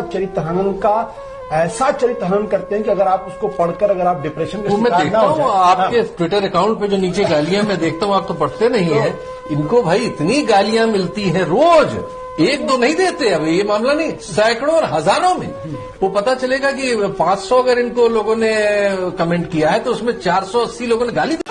चरित्र हनन का ऐसा चरित्र हनन करते हैं कि अगर आप उसको पढ़कर अगर आप डिप्रेशन के मैं देखता हूँ आपके ट्विटर अकाउंट पे जो नीचे गालियां मैं देखता हूँ, आप तो पढ़ते नहीं है। इनको भाई इतनी गालियां मिलती है रोज, एक दो नहीं देते। अब ये मामला नहीं, सैकड़ों और हजारों में। वो पता चलेगा कि 500 अगर इनको लोगों ने कमेंट किया है तो उसमें 480 लोगों ने गाली दी।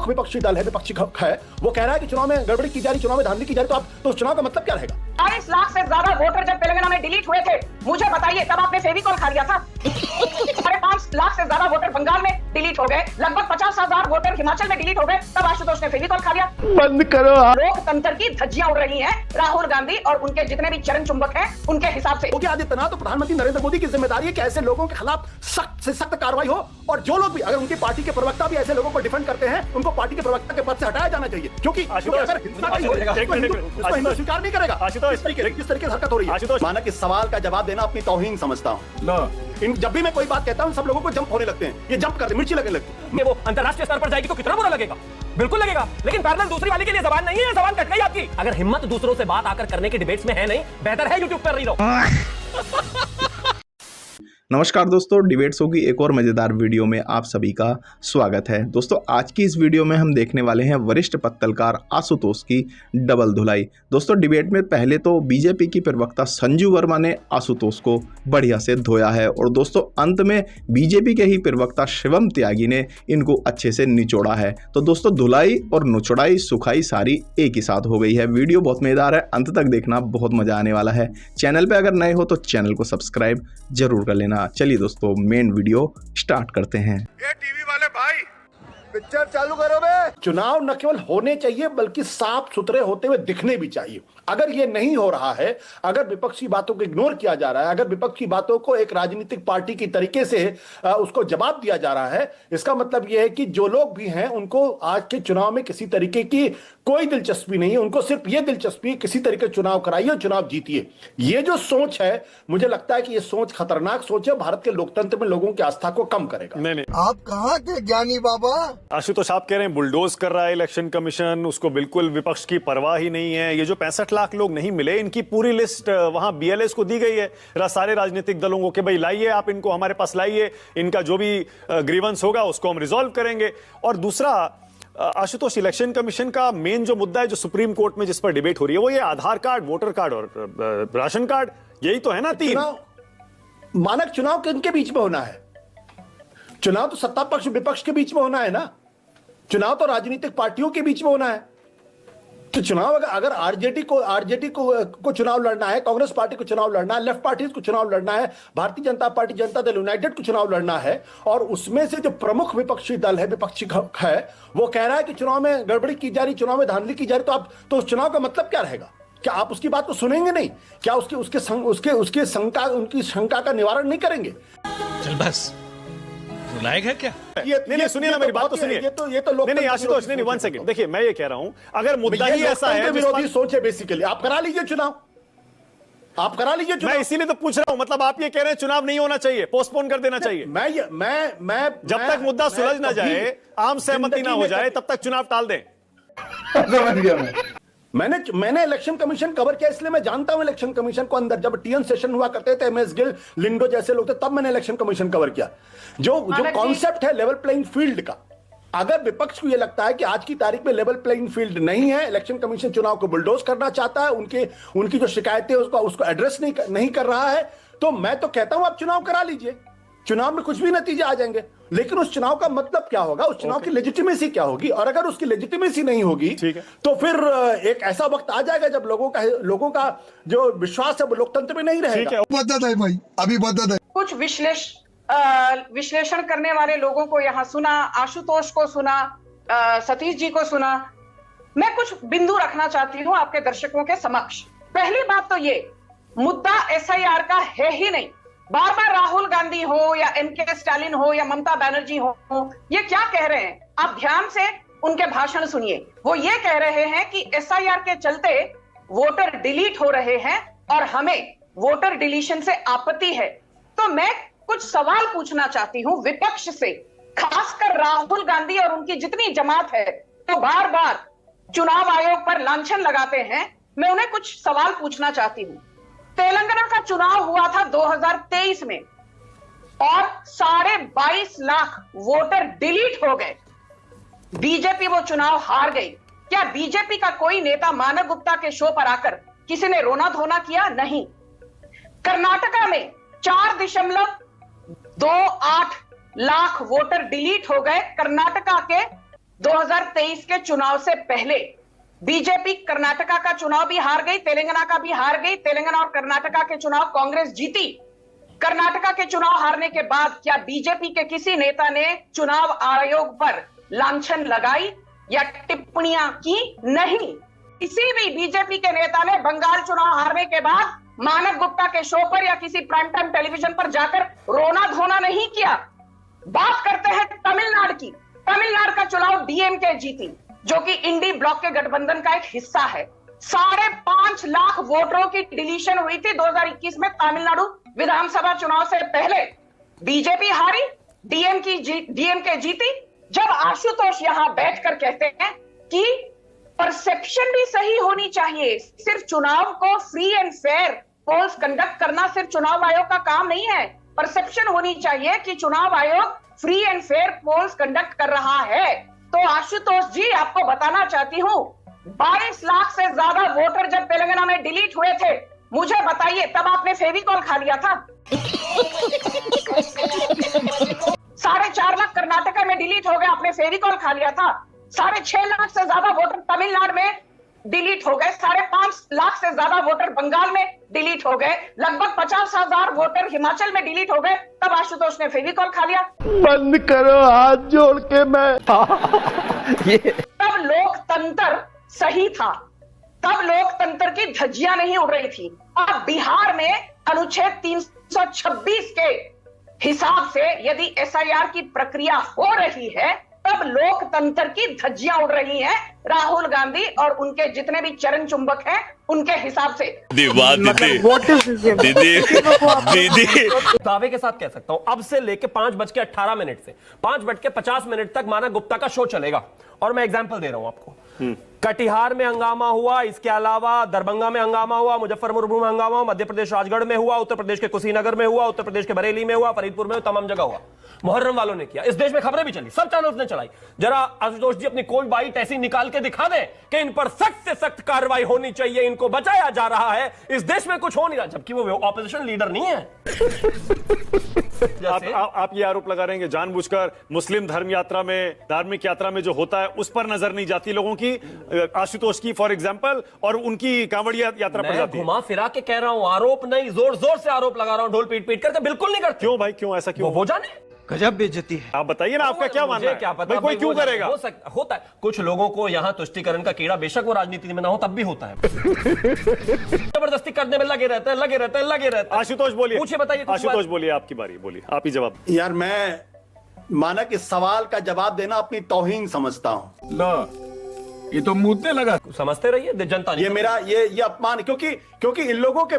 विपक्षी दल है, विपक्षी है, वो कह रहा है कि चुनाव में गड़बड़ी की जा रही, चुनाव में धांधली की जा रही, तो उस चुनाव का मतलब क्या रहेगा? 40 लाख से ज्यादा वोटर जब तेलंगाना में डिलीट हुए थे, मुझे बताइए तब आपने फेविकॉल खा लिया था? 5.5 लाख से ज्यादा वोटर बंगाल में डिलीट हो गए, लगभग 50,000 वोटर हिमाचल में डिलीट हो गए, तब आशुतोष ने फेविकॉल खा लिया। बंद करो। लोकतंत्र की धज्जियां उड़ रही हैं राहुल गांधी और उनके जितने भी चरण चुंबक हैं उनके हिसाब से। क्योंकि आदित्यनाथ तो प्रधानमंत्री नरेंद्र मोदी की जिम्मेदारी है कि ऐसे लोगों के खिलाफ सख्त से सख्त कार्रवाई हो, और जो लोग भी अगर उनकी पार्टी के प्रवक्ता भी ऐसे लोगों को डिफेंड करते हैं, उनको पार्टी के प्रवक्ता के पद से हटाया जाना चाहिए, क्योंकि अगर हिंसा स्वीकार नहीं करेगा। किस तरीके से हरकत हो रही है? माना कि सवाल का जवाब देना अपनी तौहीन समझता हूँ। जब भी मैं कोई बात कहता हूँ सब लोगों को जंप होने लगते हैं, ये जंप करते मिर्ची लगने लगती है। वो अंतरराष्ट्रीय स्तर पर जाएगी तो कितना बुरा लगेगा? बिल्कुल लगेगा, लेकिन पैरेलल दूसरी वाली के लिए जबान नहीं है, जबान कट गई आपकी। अगर हिम्मत दूसरों से बात आकर करने की डिबेट्स में है नहीं, बेहतर है यूट्यूब पर नहीं रहो। नमस्कार दोस्तों, डिबेट्स होगी एक और मज़ेदार वीडियो में आप सभी का स्वागत है। दोस्तों आज की इस वीडियो में हम देखने वाले हैं वरिष्ठ पत्तलकार आशुतोष की डबल धुलाई। दोस्तों डिबेट में पहले तो बीजेपी की प्रवक्ता संजू वर्मा ने आशुतोष को बढ़िया से धोया है, और दोस्तों अंत में बीजेपी के ही प्रवक्ता शिवम त्यागी ने इनको अच्छे से निचोड़ा है। तो दोस्तों धुलाई और निचोड़ाई सुखाई सारी एक ही साथ हो गई है। वीडियो बहुत मज़ेदार है, अंत तक देखना, बहुत मज़ा आने वाला है। चैनल पर अगर नए हो तो चैनल को सब्सक्राइब जरूर कर लेना। चलिए दोस्तों मेन वीडियो स्टार्ट करते हैं। ये टीवी वाले भाई पिक्चर चालू करो बे। चुनाव न केवल होने चाहिए बल्कि साफ सुथरे होते हुए दिखने भी चाहिए। अगर ये नहीं हो रहा है, अगर विपक्षी बातों को इग्नोर किया जा रहा है, अगर विपक्षी बातों को एक राजनीतिक पार्टी की तरीके से उसको जवाब दिया जा रहा है, इसका मतलब यह है कि जो लोग भी हैं उनको आज के चुनाव में किसी तरीके की कोई दिलचस्पी नहीं है। उनको सिर्फ ये दिलचस्पी है किसी तरीके चुनाव कराइए और चुनाव जीतिए। ये जो सोच है, मुझे लगता है कि ये सोच खतरनाक सोच है, भारत के लोकतंत्र में लोगों की आस्था को कम करेगा। नहीं आप कहाँ के ज्ञानी बाबा? आशुतोष आप कह रहे हैं बुलडोज कर रहा है इलेक्शन कमीशन, उसको बिल्कुल विपक्ष की परवाह ही नहीं है। ये जो 65 लाख लोग नहीं मिले, इनकी पूरी लिस्ट वहां बीएलएस को दी गई है, सारे राजनीतिक दलों को, कि भाई लाइए आप इनको हमारे पास लाइए, इनका जो भी ग्रीवेंस होगा उसको हम रिजॉल्व करेंगे। और दूसरा आशुतोष, इलेक्शन कमीशन का मेन जो मुद्दा है जो सुप्रीम कोर्ट में जिस पर डिबेट हो रही है वो ये आधार कार्ड, वोटर कार्ड और राशन कार्ड, यही तो है ना तीन। मानक चुनाव किनके बीच में होना है? चुनाव तो सत्ता पक्ष विपक्ष के बीच में होना है ना। चुनाव तो राजनीतिक पार्टियों के बीच में होना है। तो चुनाव अगर आरजेडी को चुनाव लड़ना है, कांग्रेस पार्टी को चुनाव लड़ना है, लेफ्ट पार्टी को चुनाव लड़ना है, भारतीय जनता पार्टी, जनता दल यूनाइटेड को चुनाव लड़ना है, और उसमें से जो प्रमुख विपक्षी दल है, विपक्षी है, वो कह रहा है कि चुनाव में गड़बड़ी की जा रही, चुनाव में धांधली की जा रही, तो उस चुनाव का मतलब क्या रहेगा? क्या आप उसकी बात को सुनेंगे नहीं? क्या उनकी शंका का निवारण नहीं करेंगे? चल बस लायक है क्या? नहीं सुनिए ना, मेरी बात तो सुनिए। ये तो लोग नहीं आशुतोष, नहीं 1 सेकंड, देखिए मैं ये कह रहा हूं, अगर मुद्दा ही ऐसा है, विरोधी सोच है बेसिकली, आप करा लीजिए चुनाव, आप करा लीजिए चुनाव। मैं इसीलिए तो पूछ रहा हूं, मतलब आप ये कह रहे हैं चुनाव नहीं होना चाहिए, पोस्टपोन कर देना चाहिए। मैं जब तक मुद्दा सुलझ ना जाए, आम सहमति ना हो जाए, तब तक चुनाव टाल दें। समझ गया मैंने इलेक्शन कमीशन कवर किया, इसलिए मैं जानता हूं इलेक्शन कमीशन को। अंदर जब टीएन सेशन हुआ करते थे, एमएस गिल, लिंडो जैसे लोग थे, तब मैंने इलेक्शन कमीशन कवर किया। जो कॉन्सेप्ट है लेवल प्लेइंग फील्ड का, अगर विपक्ष को यह लगता है कि आज की तारीख में लेवल प्लेइंग फील्ड नहीं है, इलेक्शन कमीशन चुनाव को बुलडोज करना चाहता है, उनकी जो शिकायतें उसको एड्रेस नहीं कर रहा है, तो मैं तो कहता हूं आप चुनाव करा लीजिए। चुनाव में कुछ भी नतीजे आ जाएंगे, लेकिन उस चुनाव का मतलब क्या होगा, उस चुनाव की लेजिटिमेसी क्या होगी? और अगर उसकी लेजिटिमेसी नहीं होगी तो फिर एक ऐसा वक्त आ जाएगा जब लोगों का जो विश्वास है वो लोकतंत्र में नहीं रहेगा। बदत है भाई, अभी बदत है। कुछ विश्लेषण करने वाले लोगों को यहाँ सुना, आशुतोष को सुना, सतीश जी को सुना। मैं कुछ बिंदु रखना चाहती हूँ आपके दर्शकों के समक्ष। पहली बात तो ये मुद्दा एसआईआर का है ही नहीं। बार बार राहुल गांधी हो या एमके स्टालिन हो या ममता बनर्जी हो, ये क्या कह रहे हैं? आप ध्यान से उनके भाषण सुनिए। वो ये कह रहे हैं कि एसआईआर के चलते वोटर डिलीट हो रहे हैं और हमें वोटर डिलीशन से आपत्ति है। तो मैं कुछ सवाल पूछना चाहती हूं विपक्ष से खासकर राहुल गांधी और उनकी जितनी जमात है तो बार बार चुनाव आयोग पर लांछन लगाते हैं। मैं उन्हें कुछ सवाल पूछना चाहती हूं। तेलंगाना का चुनाव हुआ था 2023 में और 22.5 लाख वोटर डिलीट हो गए। बीजेपी वो चुनाव हार गई। क्या बीजेपी का कोई नेता मानव गुप्ता के शो पर आकर किसी ने रोना धोना किया? नहीं। कर्नाटका में 4.28 लाख वोटर डिलीट हो गए कर्नाटका के 2023 के चुनाव से पहले। बीजेपी कर्नाटका का चुनाव भी हार गई, तेलंगाना का भी हार गई। तेलंगाना और कर्नाटका के चुनाव कांग्रेस जीती। कर्नाटका के चुनाव हारने के बाद क्या बीजेपी के किसी नेता ने चुनाव आयोग पर लांछन लगाई या टिप्पणियां की? नहीं। किसी भी बीजेपी के नेता ने बंगाल चुनाव हारने के बाद मानव गुप्ता के शो पर या किसी प्राइम टाइम टेलीविजन पर जाकर रोना धोना नहीं किया। बात करते हैं तमिलनाडु की। तमिलनाडु का चुनाव डीएमके जीती, जो कि इंडी ब्लॉक के गठबंधन का एक हिस्सा है। 5.5 लाख वोटरों की डिलीशन हुई थी 2021 में तमिलनाडु विधानसभा चुनाव से पहले। बीजेपी हारी, डीएमके जीती। जब आशुतोष यहां बैठकर कहते हैं कि परसेप्शन भी सही होनी चाहिए, सिर्फ चुनाव को free and fair polls conduct करना सिर्फ चुनाव आयोग का काम नहीं है। परसेप्शन होनी चाहिए कि चुनाव आयोग free and fair polls conduct कर रहा है। तो आशुतोष जी, आपको बताना चाहती हूं, 22 लाख से ज्यादा वोटर जब तेलंगाना में डिलीट हुए थे, मुझे बताइए तब आपने फेविकॉल खा लिया था? 4.5 लाख कर्नाटका में डिलीट हो गए, आपने फेविकॉल खा लिया था। 6.5 लाख से ज्यादा वोटर तमिलनाडु में डिलीट हो गए, 5.5 लाख से ज्यादा वोटर बंगाल में डिलीट हो गए, लगभग 50,000 वोटर हिमाचल में डिलीट हो गए। तब आशुतोष ने फेविकॉल खा लिया। बंद करो हाथ जोड़ के मैं तब लोकतंत्र सही था, तब लोकतंत्र की धज्जियां नहीं उड़ रही थी। अब बिहार में अनुच्छेद 326 के हिसाब से यदि एसआईआर की प्रक्रिया हो रही है, तब लोकतंत्र की धज्जियां उड़ रही हैं राहुल गांधी और उनके जितने भी चरण चुंबक हैं उनके हिसाब से। दावे के साथ कह सकता हूं, अब से लेके 5:18 से 5:50 तक मानव गुप्ता का शो चलेगा। और मैं एग्जांपल दे रहा हूं आपको। कटिहार में हंगामा हुआ, इसके अलावा दरभंगा में हंगामा हुआ, मुजफ्फरपुर में हंगामा हुआ, मध्य प्रदेश राजगढ़ में हुआ, उत्तर प्रदेश के कुशीनगर में हुआ, उत्तर प्रदेश के बरेली में हुआ, फरीदपुर में, तमाम जगह हुआ। मुहर्रम वालों ने किया, इस देश में खबरें भी चली, सब चैनल्स ने चलाई। जरा आशुतोष जी अपनी कोई बाइट ऐसी निकाल के दिखा दें कि इन पर सख्त से सख्त कार्रवाई होनी चाहिए, इनको बचाया जा रहा है, इस देश में कुछ हो नहीं रहा, जबकि वो ऑपोजिशन लीडर नहीं है। आप ये आरोप लगा रहे हैं कि जानबूझकर मुस्लिम धर्म यात्रा में, धार्मिक यात्रा में जो होता है उस पर नजर नहीं जाती लोगों की, आशुतोष की फॉर एग्जांपल, और उनकी कांवड़िया यात्रा पर जाती है। घुमा फिरा के कह रहा हूं, आरोप नहीं, जोर जोर से आरोप लगा रहा हूं, ढोल पीट पीट करके बिल्कुल नहीं करते। क्यों भाई, क्यों ऐसा क्यों? वो जाने, गजब बेइज्जती है। आप बताइए ना, आपका क्या मानना है? क्या पता, कोई क्यों करेगा? होता है कुछ लोगों को यहाँ तुष्टीकरण का कीड़ा, बेशक वो राजनीति में ना हो तब भी होता है। जबरदस्ती करने में लगे रहते हैं। आशुतोष बोलिए, पूछिए, बताइए। आशुतोष बोलिए, आपकी बारी, बोलिए, आप ही जवाब। यार, मैं माना कि सवाल का जवाब देना अपनी तौहीन समझता हूं। ये तो मुद्दे लगा। समझते रहिए, जनता ये मेरा ये अपमान, क्योंकि इन लोगों के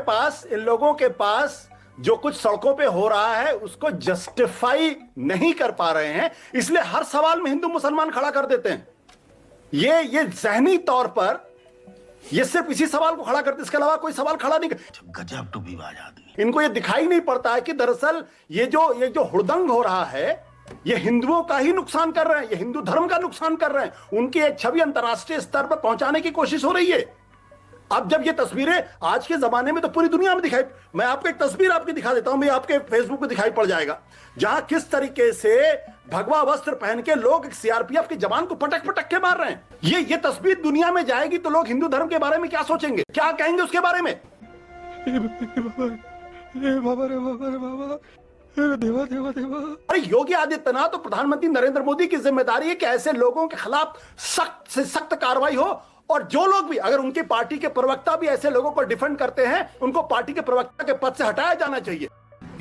पास जो कुछ सड़कों पे हो रहा है उसको जस्टिफाई नहीं कर पा रहे हैं, इसलिए हर सवाल में हिंदू मुसलमान खड़ा कर देते हैं। ये ज़हनी तौर पर ये सिर्फ इसी सवाल को खड़ा करते, इसके अलावा कोई सवाल खड़ा नहीं कर। गजब टू बी आदमी। इनको ये दिखाई नहीं पड़ता है कि दरअसल ये जो हुड़दंग हो रहा है, ये हिंदुओं का ही नुकसान कर रहे हैं, ये हिंदू धर्म का नुकसान कर रहे हैं, उनकी एक छवि अंतर्राष्ट्रीय स्तर पर पहुंचाने की कोशिश हो रही है। अब जब ये तस्वीरें आज के जमाने में तो पूरी दुनिया में दिखाई, मैं आपको एक तस्वीर आपकी दिखा देता हूं, मैं आपके फेसबुक पे दिखाई पड़ जाएगा, जहां किस तरीके से भगवा वस्त्र पहन के लोग सीआरपीएफ के जवान को पटक पटक के मार रहे हैं। ये तस्वीर दुनिया में जाएगी तो लोग हिंदू धर्म के बारे में क्या सोचेंगे, क्या कहेंगे उसके बारे में? अरे योगी आदित्यनाथ तो प्रधानमंत्री नरेंद्र मोदी की जिम्मेदारी है कि ऐसे लोगों के खिलाफ सख्त से सख्त कार्रवाई हो, और जो लोग भी, अगर उनकी पार्टी के प्रवक्ता भी ऐसे लोगों को डिफेंड करते हैं, उनको पार्टी के प्रवक्ता के पद से हटाया जाना चाहिए।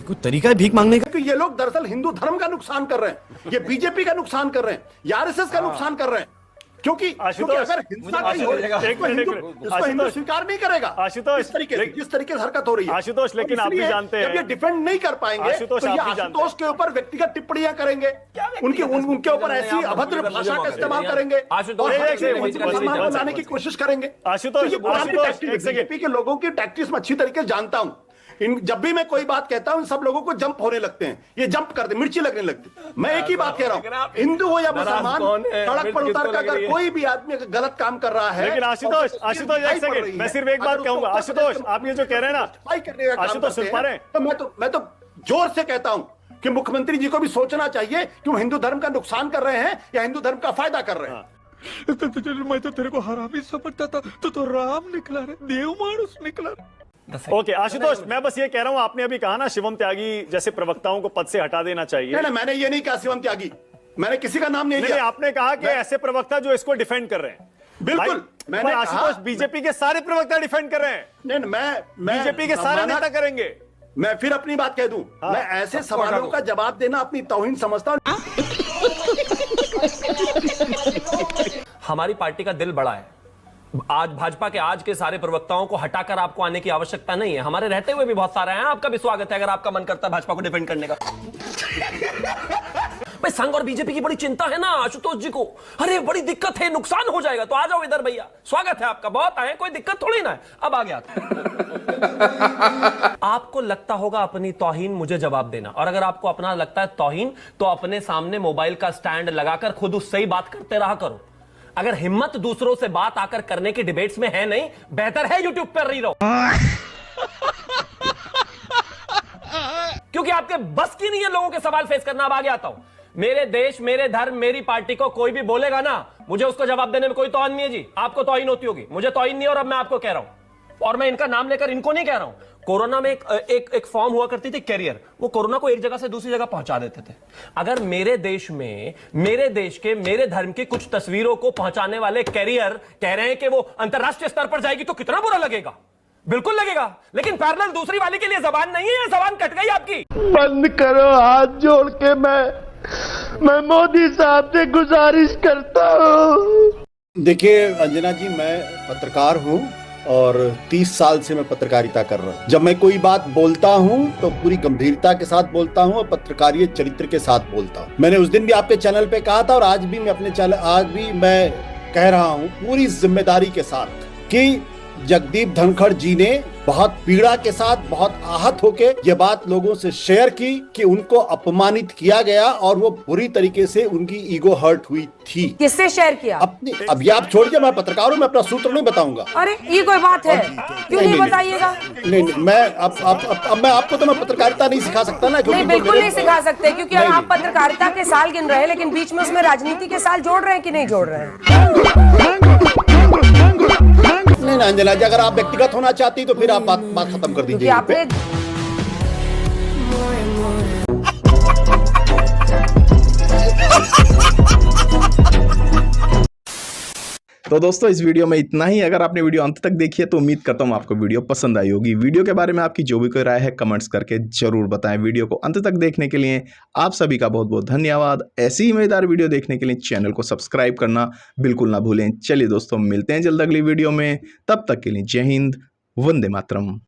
कोई तरीका है भीख मांगने का? क्योंकि ये लोग दरअसल हिंदू धर्म का नुकसान कर रहे हैं, ये बीजेपी का नुकसान कर रहे हैं, ये आरएसएस का नुकसान कर रहे हैं। क्योंकि आशुतोष, अगर हिंसा मुझे की हो एक मिनट, एक मिनट। इसको हिंदू स्वीकार नहीं करेगा। आशुतोष, जिस तरीके से हरकत हो रही है आशुतोष, लेकिन आप भी इसलिए जानते हैं, जब ये डिफेंड नहीं कर पाएंगे आशुतोष, तो ये आप भी जानते आशुतोष के ऊपर व्यक्तिगत टिप्पणियां करेंगे, उनके ऊपर ऐसी अभद्र भाषा का इस्तेमाल करेंगे आशुतोष, और एक हर सेकंड, चीज का एक सम्मान सेकंड, बनाने की कोशिश करेंगे। आशुतोष, तो ये पुरानी आशुतोष, टैक्टिस एक सेकंड। बीजेपी के लोगों की टैक्टिस में अच्छी तरीके से जानता हूं। जब भी मैं कोई बात कहता हूं, इन सब लोगों को जंप होने लगते हैं, ये जंप करते, मिर्ची लगने लगती। मैं एक ही बात कह रहा हूं, हिंदू हो या मुसलमान, सड़क पर उतर कर अगर कोई भी आदमी गलत काम कर रहा है। लेकिन आशुतोष, आशुतोष, एक सेकंड, मैं सिर्फ एक बात कहूंगा। आशुतोष, आप ये जो कह रहे हैं ना, करने का काम आशुतोष, सुन पा रहे हैं? तो मैं तो जोर से कहता हूं कि मुख्यमंत्री जी को भी सोचना चाहिए कि वो हिंदू धर्म का नुकसान कर रहे हैं या हिंदू धर्म का फायदा कर रहे हैं। मैं तो तेरे को हरामी समझता था, तो राम निकला रे, देव मानुस निकला रे। ओके आशुतोष, मैं बस ये कह रहा हूं, आपने अभी कहा ना शिवम त्यागी जैसे प्रवक्ताओं को पद से हटा देना चाहिए। नहीं, मैंने ये नहीं कहा शिवम त्यागी, मैंने किसी का नाम नहीं लिया। आपने कहा कि ऐसे प्रवक्ता जो इसको डिफेंड कर रहे हैं। बिल्कुल, मैंने कहा आशुतोष, बीजेपी के सारे प्रवक्ता डिफेंड कर रहे हैं। नहीं, मैं बीजेपी के सारे नेता करेंगे। मैं फिर अपनी बात कह दूं, मैं ऐसे सवालों का जवाब देना अपनी तौहीन समझता हूं। हमारी पार्टी का दिल बड़ा है। आज भाजपा के आज के सारे प्रवक्ताओं को हटाकर आपको आने की आवश्यकता नहीं है, हमारे रहते हुए भी बहुत सारे हैं। आपका भी स्वागत है अगर आपका मन करता है भाजपा को डिफेंड करने का। भाई संघ और बीजेपी की बड़ी चिंता है ना आशुतोष जी को, अरे बड़ी दिक्कत है, नुकसान हो जाएगा, तो आ जाओ इधर भैया, स्वागत है आपका, बहुत आए, कोई दिक्कत थोड़ी ना है। अब आ गया आपको लगता होगा अपनी तौहीन मुझे जवाब देना, और अगर आपको अपना लगता है तौहीन तो अपने सामने मोबाइल का स्टैंड लगाकर खुद उससे ही बात करते रहा करो। अगर हिम्मत दूसरों से बात आकर करने की डिबेट्स में है नहीं, बेहतर है यूट्यूब पर रही रहो। क्योंकि आपके बस की नहीं है लोगों के सवाल फेस करना। अब आगे आता हूं, मेरे देश, मेरे धर्म, मेरी पार्टी को कोई भी बोलेगा ना, मुझे उसको जवाब देने में कोई तौहीन नहीं है जी। आपको तौहीन होती होगी, मुझे तौहीन नहीं है, और अब मैं आपको कह रहा हूं, और मैं इनका नाम लेकर इनको नहीं कह रहा हूं। कोरोना में एक फॉर्म हुआ करती थी कैरियर, वो कोरोना को एक जगह से दूसरी जगह पहुंचा देते थे। अगर मेरे देश में, मेरे देश के, मेरे धर्म की कुछ तस्वीरों को पहुंचाने वाले कैरियर कह रहे हैं कि वो अंतरराष्ट्रीय स्तर पर जाएगी, तो कितना बुरा लगेगा? बिल्कुल लगेगा, लेकिन पैरेलल दूसरी वाली के लिए जबान नहीं है, जबान कट गई आपकी। बंद करो, हाथ जोड़ के मैं मोदी साहब से गुजारिश करता हूँ। देखिए अंजना जी, मैं पत्रकार हूं और 30 साल से मैं पत्रकारिता कर रहा हूं। जब मैं कोई बात बोलता हूं तो पूरी गंभीरता के साथ बोलता हूं और पत्रकारीय चरित्र के साथ बोलता हूं। मैंने उस दिन भी आपके चैनल पे कहा था और आज भी मैं अपने चैनल, आज भी मैं कह रहा हूं पूरी जिम्मेदारी के साथ कि जगदीप धनखड़ जी ने बहुत पीड़ा के साथ, बहुत आहत होके ये बात लोगों से शेयर की कि उनको अपमानित किया गया और वो बुरी तरीके से उनकी ईगो हर्ट हुई थी। किससे शेयर किया? अपनी, अब ये आप छोड़िए, मैं पत्रकार हूं, मैं अपना सूत्र नहीं बताऊंगा। अरे ये कोई बात है? क्यों नहीं बताइएगा? नहीं, मैं अब मैं आपको तो मैं पत्रकारिता नहीं सिखा सकता ना, नहीं, बिल्कुल नहीं सिखा सकते, क्योंकि आप पत्रकारिता के साल गिन रहे हैं, लेकिन बीच में उसमें राजनीति के साल जोड़ रहे हैं कि नहीं जोड़ रहे हैं? नहीं अंजना जी, अगर आप व्यक्तिगत होना चाहती तो फिर आप बात खत्म कर दीजिए। आपने तो दोस्तों इस वीडियो में इतना ही। अगर आपने वीडियो अंत तक देखी है तो उम्मीद करता हूँ आपको वीडियो पसंद आई होगी। वीडियो के बारे में आपकी जो भी कोई राय है कमेंट्स करके जरूर बताएं। वीडियो को अंत तक देखने के लिए आप सभी का बहुत बहुत धन्यवाद। ऐसी ही मजेदार वीडियो देखने के लिए चैनल को सब्सक्राइब करना बिल्कुल ना भूलें। चलिए दोस्तों, मिलते हैं जल्द अगली वीडियो में, तब तक के लिए जय हिंद, वंदे मातरम।